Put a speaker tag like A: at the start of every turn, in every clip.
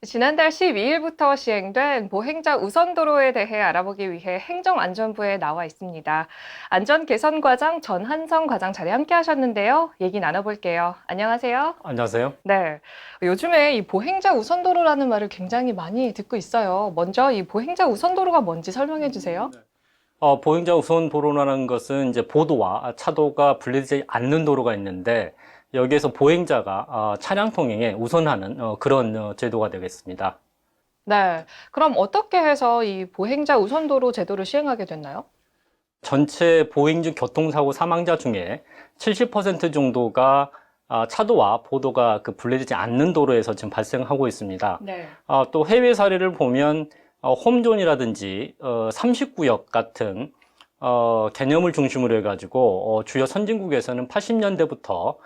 A: 지난달 12일부터 시행된 보행자 우선도로에 대해 알아보기 위해 행정안전부에 나와 있습니다. 안전개선과장 전한성 과장 자리에 함께 하셨는데요. 얘기 나눠볼게요. 안녕하세요.
B: 안녕하세요.
A: 네. 요즘에 이 보행자 우선도로라는 말을 굉장히 많이 듣고 있어요. 먼저 이 보행자 우선도로가 뭔지 설명해 주세요.
B: 보행자 우선 도로라는 것은 이제 보도와 차도가 분리되지 않는 도로가 있는데 여기에서 보행자가 차량 통행에 우선하는 그런 제도가 되겠습니다.
A: 네. 그럼 어떻게 해서 이 보행자 우선도로 제도를 시행하게 됐나요?
B: 전체 보행 중 교통사고 사망자 중에 70% 정도가 차도와 보도가 분리되지 않는 도로에서 지금 발생하고 있습니다.
A: 네.
B: 또 해외 사례를 보면 홈존이라든지 30구역 같은 개념을 중심으로 해가지고 주요 선진국에서는 80년대부터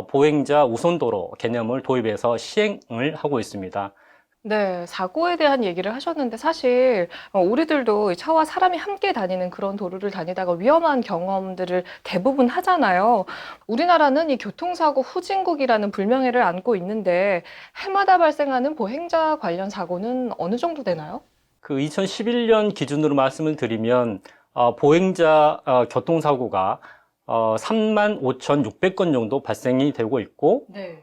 B: 보행자 우선도로 개념을 도입해서 시행을 하고 있습니다.
A: 네, 사고에 대한 얘기를 하셨는데 사실 우리들도 이 차와 사람이 함께 다니는 그런 도로를 다니다가 위험한 경험들을 대부분 하잖아요. 우리나라는 이 교통사고 후진국이라는 불명예를 안고 있는데 해마다 발생하는 보행자 관련 사고는 어느 정도 되나요?
B: 2011년 기준으로 말씀을 드리면 보행자 교통사고가 35,600건 정도 발생이 되고 있고
A: 네.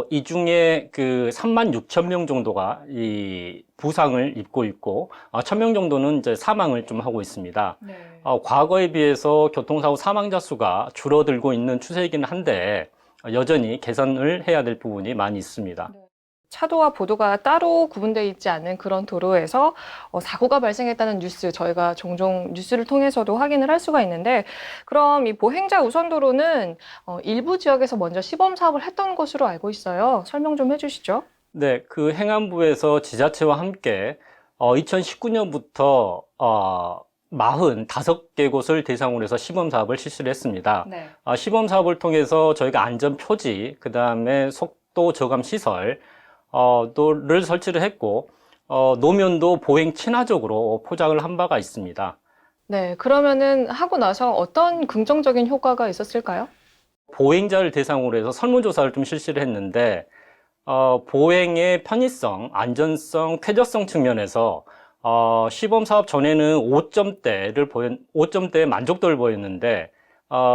B: 이 중에 36,000명 정도가 이 부상을 입고 있고 1,000명 정도는 이제 사망을 좀 하고 있습니다.
A: 네.
B: 과거에 비해서 교통사고 사망자 수가 줄어들고 있는 추세이긴 한데 여전히 개선을 해야 될 부분이 많이 있습니다.
A: 네. 차도와 보도가 따로 구분되어 있지 않은 그런 도로에서 사고가 발생했다는 뉴스, 저희가 종종 뉴스를 통해서도 확인을 할 수가 있는데, 그럼 이 보행자 우선도로는 일부 지역에서 먼저 시범 사업을 했던 것으로 알고 있어요. 설명 좀 해주시죠.
B: 네, 행안부에서 지자체와 함께 2019년부터 45개 곳을 대상으로 해서 시범 사업을 실시를 했습니다.
A: 네.
B: 시범 사업을 통해서 저희가 안전 표지, 그 다음에 속도 저감 시설, 를 설치를 했고, 노면도 보행 친화적으로 포장을 한 바가 있습니다.
A: 네, 그러면은 하고 나서 어떤 긍정적인 효과가 있었을까요?
B: 보행자를 대상으로 해서 설문조사를 좀 실시를 했는데, 보행의 편의성, 안전성, 쾌적성 측면에서 시범 사업 전에는 5점대의 만족도를 보였는데,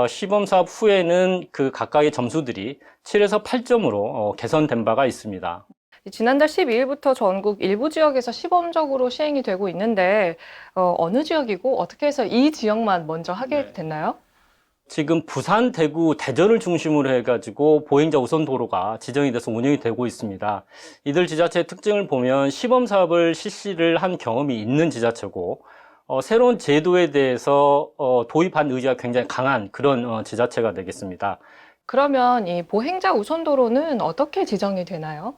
B: 시범 사업 후에는 각각의 점수들이 7에서 8점으로 개선된 바가 있습니다.
A: 지난달 12일부터 전국 일부 지역에서 시범적으로 시행이 되고 있는데, 어느 지역이고 어떻게 해서 이 지역만 먼저 하게
B: 네.
A: 됐나요?
B: 지금 부산, 대구, 대전을 중심으로 해가지고 보행자 우선 도로가 지정이 돼서 운영이 되고 있습니다. 이들 지자체의 특징을 보면 시범 사업을 실시를 한 경험이 있는 지자체고, 새로운 제도에 대해서 도입한 의지가 굉장히 강한 그런 지자체가 되겠습니다.
A: 그러면 이 보행자 우선도로는 어떻게 지정이 되나요?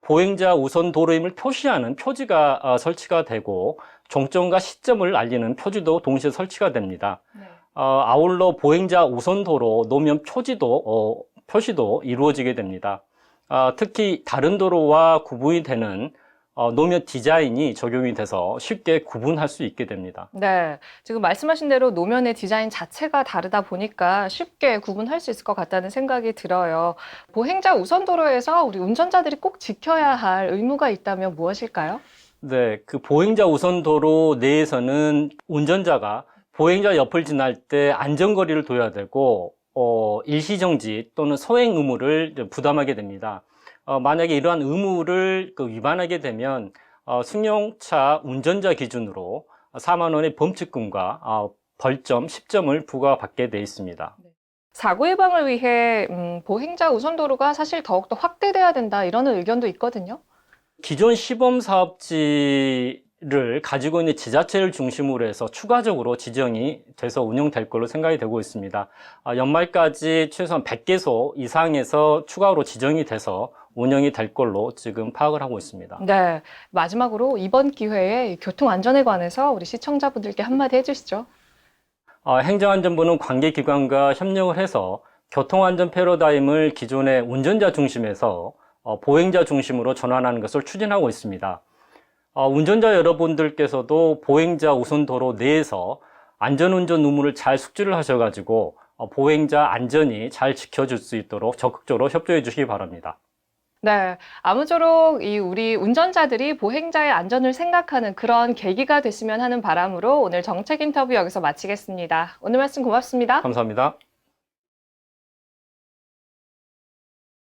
B: 보행자 우선 도로임을 표시하는 표지가 설치가 되고 종점과 시점을 알리는 표지도 동시에 설치가 됩니다.
A: 네.
B: 아울러 보행자 우선 도로 노면 표시도 이루어지게 됩니다. 특히 다른 도로와 구분이 되는 노면 디자인이 적용이 돼서 쉽게 구분할 수 있게 됩니다.
A: 네, 지금 말씀하신 대로 노면의 디자인 자체가 다르다 보니까 쉽게 구분할 수 있을 것 같다는 생각이 들어요. 보행자 우선도로에서 우리 운전자들이 꼭 지켜야 할 의무가 있다면 무엇일까요?
B: 네, 보행자 우선 도로 내에서는 운전자가 보행자 옆을 지날 때 안전거리를 둬야 되고, 일시정지 또는 소행 의무를 부담하게 됩니다. 만약에 이러한 의무를 위반하게 되면, 승용차 운전자 기준으로 4만 원의 범칙금과 벌점 10점을 부과받게 되어 있습니다.
A: 사고 예방을 위해 보행자 우선도로가 사실 더욱더 확대돼야 된다 이런 의견도 있거든요.
B: 기존 시범 사업지를 가지고 있는 지자체를 중심으로 해서 추가적으로 지정이 돼서 운영될 걸로 생각이 되고 있습니다. 연말까지 최소한 100개소 이상에서 추가로 지정이 돼서 운영이 될 걸로 지금 파악을 하고 있습니다.
A: 네, 마지막으로 이번 기회에 교통안전에 관해서 우리 시청자분들께 한마디 해주시죠.
B: 행정안전부는 관계기관과 협력을 해서 교통안전 패러다임을 기존의 운전자 중심에서 보행자 중심으로 전환하는 것을 추진하고 있습니다. 운전자 여러분들께서도 보행자 우선 도로 내에서 안전운전 의무를 잘 숙지를 하셔가지고 보행자 안전이 잘 지켜질 수 있도록 적극적으로 협조해 주시기 바랍니다.
A: 네, 아무쪼록 우리 운전자들이 보행자의 안전을 생각하는 그런 계기가 됐으면 하는 바람으로 오늘 정책 인터뷰 여기서 마치겠습니다. 오늘 말씀 고맙습니다.
B: 감사합니다.